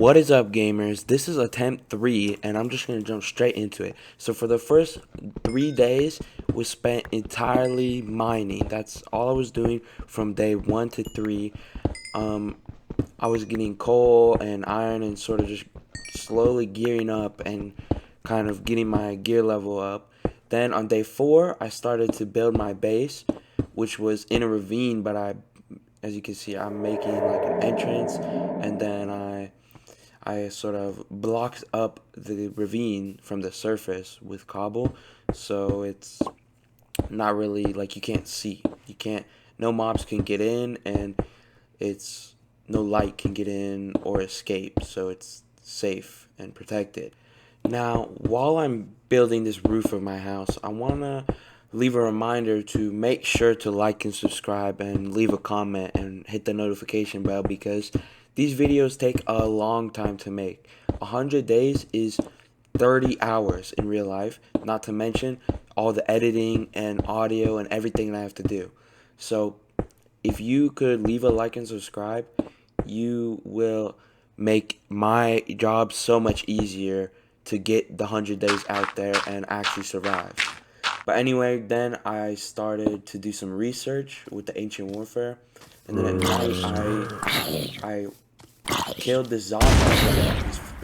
What is up, gamers? This is attempt 3, and I'm just going to jump straight into it. So for the first 3 days was spent entirely mining. That's all I was doing from day 1 to 3. I was getting coal and iron and sort of just slowly gearing up and kind of getting my gear level up. Then on day 4, I started to build my base, which was in a ravine, but as you can see, I'm making like an entrance, and then I sort of blocked up the ravine from the surface with cobble, so it's not really like you can't see. No mobs can get in, and it's no light can get in or escape, so it's safe and protected. Now, while I'm building this roof of my house, I want to leave a reminder to make sure to like and subscribe and leave a comment and hit the notification bell, because these videos take a long time to make. 100 days is 30 hours in real life, not to mention all the editing and audio and everything that I have to do. So if you could leave a like and subscribe, you will make my job so much easier to get the 100 days out there and actually survive. But anyway, then I started to do some research with the ancient warfare, and then at night I killed this zombie,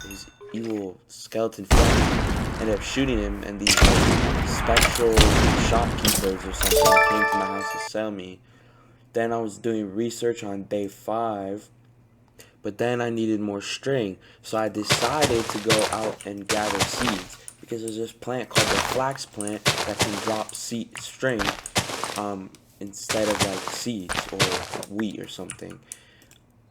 his evil skeleton friend, ended up shooting him, and these spectral shopkeepers or something came to my house to sell me. Then I was doing research on day 5, but then I needed more string, so I decided to go out and gather seeds, because there's this plant called the flax plant that can drop string instead of like seeds or wheat or something.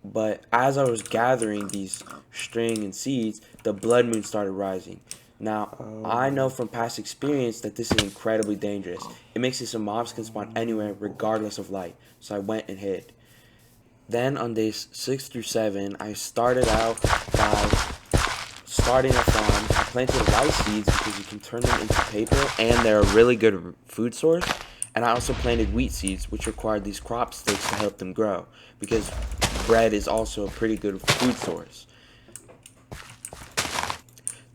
But as I was gathering these string and seeds, the blood moon started rising. Now, I know from past experience that this is incredibly dangerous. It makes it so mobs can spawn anywhere regardless of light, so I went and hid. Then on days 6 through 7, I started out by starting a farm. I planted rice seeds because you can turn them into paper and they're a really good food source. And I also planted wheat seeds, which required these crop sticks to help them grow, because bread is also a pretty good food source.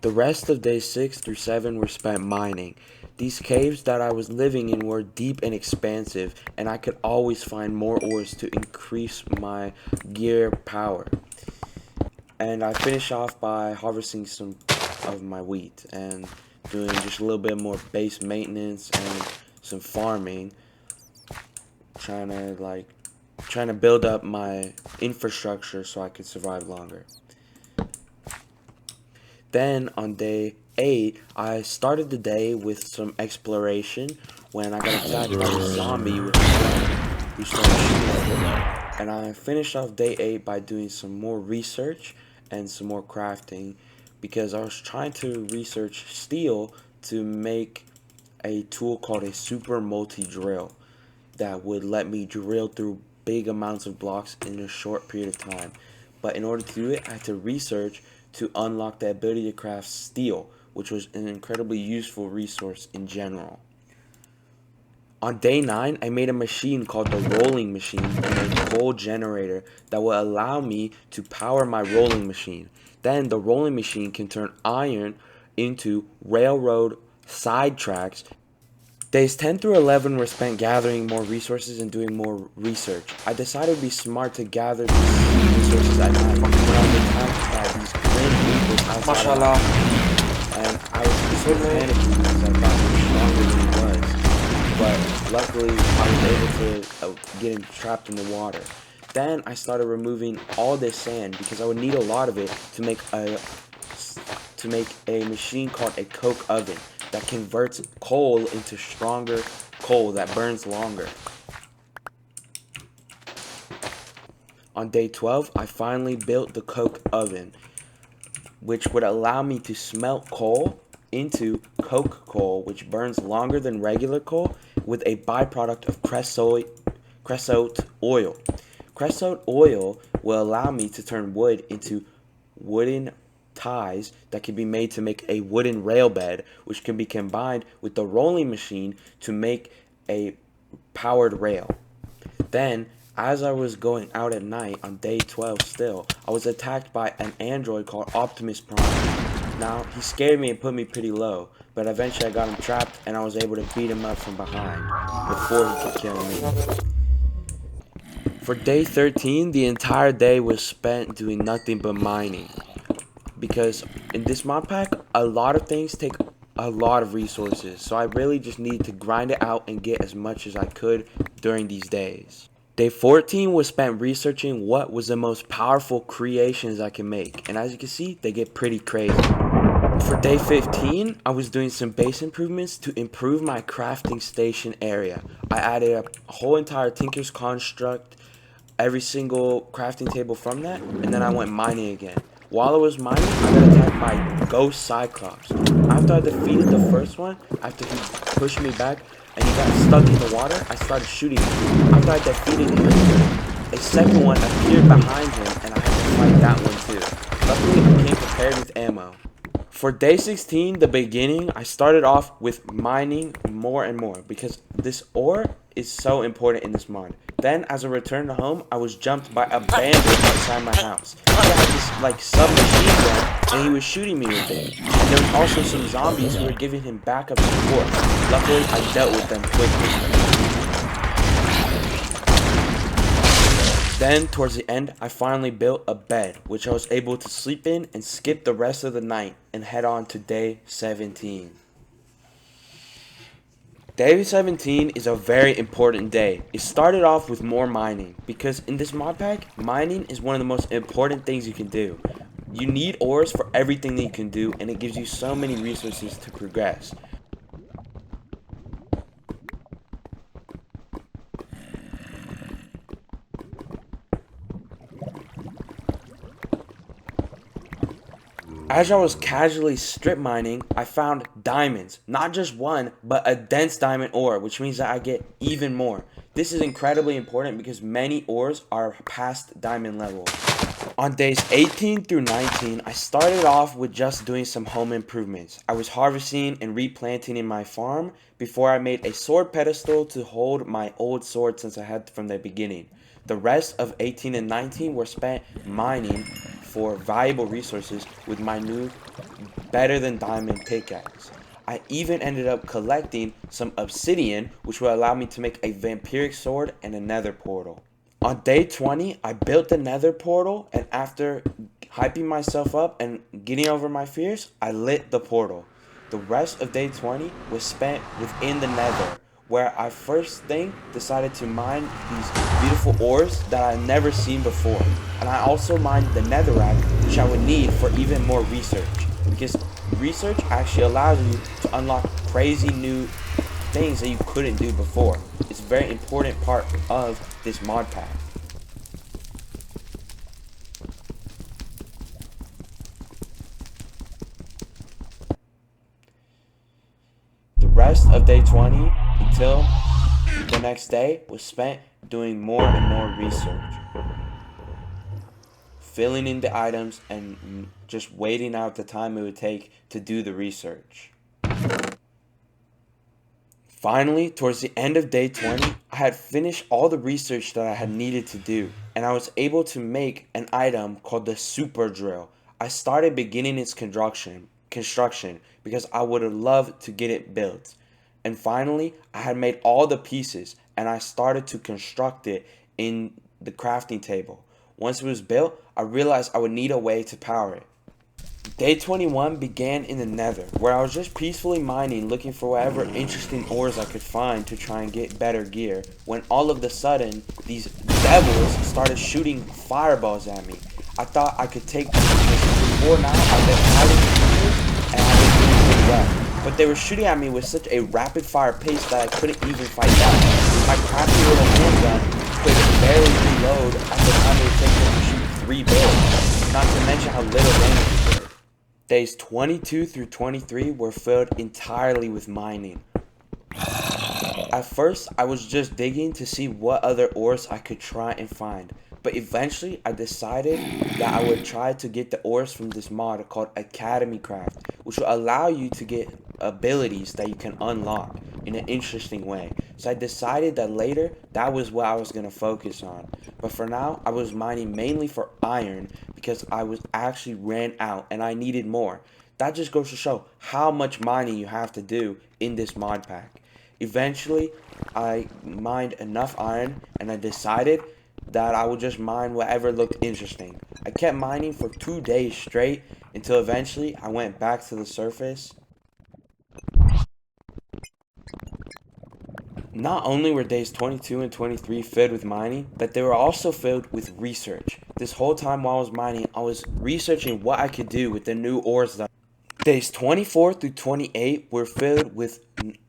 The rest of days 6 through 7 were spent mining. These caves that I was living in were deep and expansive, and I could always find more ores to increase my gear power. And I finished off by harvesting some of my wheat and doing just a little bit more base maintenance and some farming, trying to build up my infrastructure so I could survive longer. Then on day 8, I started the day with some exploration when I got attacked by a zombie with a gun who started shooting at me. And I finished off day 8 by doing some more research and some more crafting, because I was trying to research steel to make a tool called a super multi-drill that would let me drill through big amounts of blocks in a short period of time. But in order to do it, I had to research to unlock the ability to craft steel, which was an incredibly useful resource in general. On day 9, I made a machine called the rolling machine and a coal generator that will allow me to power my rolling machine. Then the rolling machine can turn iron into railroad side tracks. Days 10 through 11 were spent gathering more resources and doing more research. I decided it would be smart to gather these resources at night when I was attacked by these grim reapers outside of my house. And I was sort of panicking because I thought it was stronger than it was. But luckily, I was able to get trapped in the water. Then I started removing all this sand because I would need a lot of it to make a machine called a coke oven that converts coal into stronger coal that burns longer. On day 12, I finally built the coke oven, which would allow me to smelt coal into coke coal, which burns longer than regular coal, with a byproduct of creosote oil. Creosote oil will allow me to turn wood into wooden ties that can be made to make a wooden rail bed, which can be combined with the rolling machine to make a powered rail. Then As I was going out at night on day 12 still, I was attacked by an android called Optimus Prime. Now, he scared me and put me pretty low, but eventually I got him trapped and I was able to beat him up from behind before he could kill me. For day 13, the entire day was spent doing nothing but mining. Because in this mod pack, a lot of things take a lot of resources, so I really just needed to grind it out and get as much as I could during these days. Day 14 was spent researching what was the most powerful creations I can make, and as you can see, they get pretty crazy. For day 15, I was doing some base improvements to improve my crafting station area. I added a whole entire Tinker's Construct, every single crafting table from that, and then I went mining again. While I was mining, I got attacked by Ghost Cyclops. After I defeated the first one, after he pushed me back and he got stuck in the water, I started shooting him. After I defeated him, a second one appeared behind him and I had to fight that one too. Luckily, I came prepared with ammo. For day 16, the beginning, I started off with mining more and more because this ore is so important in this mod. Then, as I returned to home, I was jumped by a bandit outside my house. He had this like submachine gun and he was shooting me with it. And there was also some zombies who were giving him backup support. Luckily, I dealt with them quickly. Then, towards the end, I finally built a bed, which I was able to sleep in and skip the rest of the night and head on to day 17. Day 17 is a very important day. It started off with more mining, because in this mod pack, mining is one of the most important things you can do. You need ores for everything that you can do, and it gives you so many resources to progress. As I was casually strip mining, I found diamonds. Not just one, but a dense diamond ore, which means that I get even more. This is incredibly important because many ores are past diamond level. On days 18 through 19, I started off with just doing some home improvements. I was harvesting and replanting in my farm before I made a sword pedestal to hold my old sword since I had from the beginning. The rest of 18 and 19 were spent mining for valuable resources with my new better than diamond pickaxe. I even ended up collecting some obsidian, which will allow me to make a vampiric sword and a nether portal. On day 20, I built the nether portal, and after hyping myself up and getting over my fears, I lit the portal. The rest of day 20 was spent within the nether, where I first thing decided to mine these beautiful ores that I had never seen before. And I also mined the netherrack, which I would need for even more research, because research actually allows you to unlock crazy new things that you couldn't do before. It's a very important part of this mod pack. The rest of day 20 until the next day was spent doing more and more research, filling in the items and just waiting out the time it would take to do the research. Finally, towards the end of day 20, I had finished all the research that I had needed to do, and I was able to make an item called the super drill. I started beginning its construction because I would have loved to get it built. And finally, I had made all the pieces and I started to construct it in the crafting table. Once it was built, I realized I would need a way to power it. Day 21 began in the nether, where I was just peacefully mining, looking for whatever interesting ores I could find to try and get better gear, when all of a sudden, these devils started shooting fireballs at me. I thought I could take them because before now I've been hiding in and I've been doing pretty well. But they were shooting at me with such a rapid fire pace that I couldn't even fight back. My crafty little handgun could barely reload at the time it would take me to shoot 3 bullets, not to mention how little damage it did. Days 22 through 23 were filled entirely with mining. At first, I was just digging to see what other ores I could try and find, but eventually I decided that I would try to get the ores from this mod called Academy Craft, which will allow you to get abilities that you can unlock in an interesting way. So I decided that later that was what I was going to focus on. But for now, I was mining mainly for iron because I was actually ran out and I needed more. That just goes to show how much mining you have to do in this mod pack. Eventually, I mined enough iron and I decided that I would just mine whatever looked interesting. I kept mining for 2 days straight until eventually I went back to the surface. Not only were days 22 and 23 filled with mining, but they were also filled with research. This whole time while I was mining, I was researching what I could do with the new ores that days 24 through 28 were filled with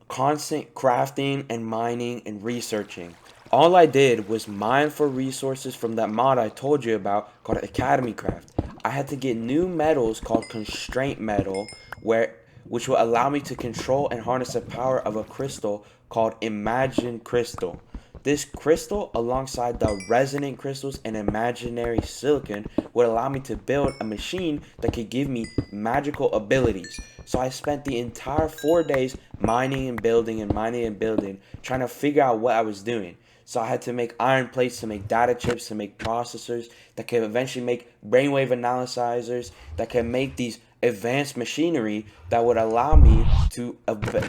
constant crafting and mining and researching. All I did was mine for resources from that mod I told you about called Academy Craft. I had to get new metals called Constraint Metal, which will allow me to control and harness the power of a crystal called Imagine Crystal. This crystal, alongside the resonant crystals and imaginary silicon, would allow me to build a machine that could give me magical abilities. So I spent the entire 4 days mining and building and mining and building, trying to figure out what I was doing. So I had to make iron plates to make data chips, to make processors that could eventually make brainwave analyzers, that can make these advanced machinery that would allow me to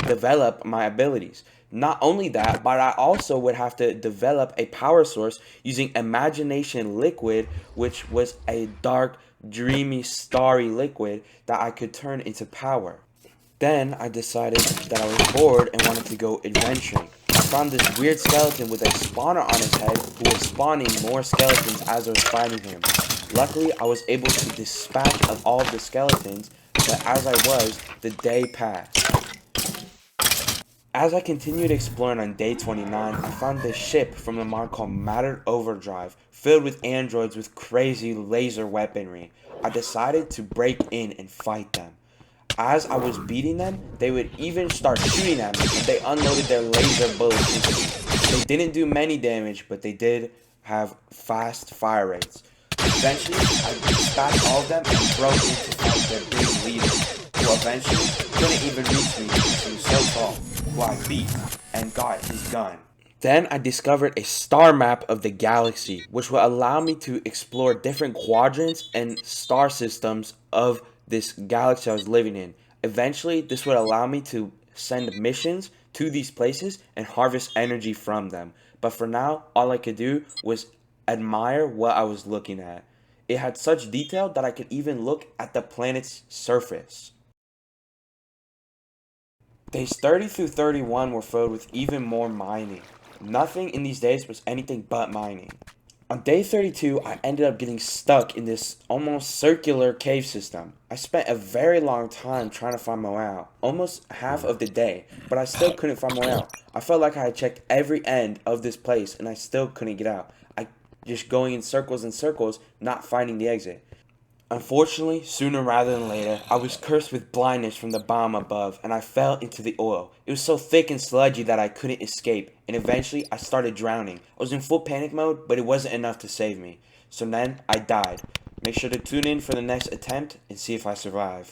develop my abilities. Not only that, but I also would have to develop a power source using Imagination Liquid, which was a dark, dreamy, starry liquid that I could turn into power. Then I decided that I was bored and wanted to go adventuring. I found this weird skeleton with a spawner on his head who was spawning more skeletons as I was fighting him. Luckily, I was able to dispatch of all of the skeletons, but as I was, the day passed. As I continued exploring on day 29, I found this ship from a mod called Matter Overdrive, filled with androids with crazy laser weaponry. I decided to break in and fight them. As I was beating them, they would even start shooting at me, and they unloaded their laser bullets into me. They didn't do many damage, but they did have fast fire rates. Eventually, I dispatched all of them and broke in to fight their big leader, who eventually couldn't even reach me because he was so tall, who I beat and got his gun. Then I discovered a star map of the galaxy, which will allow me to explore different quadrants and star systems of this galaxy I was living in. Eventually, this would allow me to send missions to these places and harvest energy from them. But for now, all I could do was admire what I was looking at. It had such detail that I could even look at the planet's surface. Days 30 through 31 were filled with even more mining. Nothing in these days was anything but mining. On day 32, I ended up getting stuck in this almost circular cave system. I spent a very long time trying to find my way out, almost half of the day, but I still couldn't find my way out. I felt like I had checked every end of this place and I still couldn't get out. I just going in circles and circles, not finding the exit. Unfortunately, sooner rather than later, I was cursed with blindness from the bomb above, and I fell into the oil. It was so thick and sludgy that I couldn't escape, and eventually I started drowning. I was in full panic mode, but it wasn't enough to save me. So then, I died. Make sure to tune in for the next attempt and see if I survive.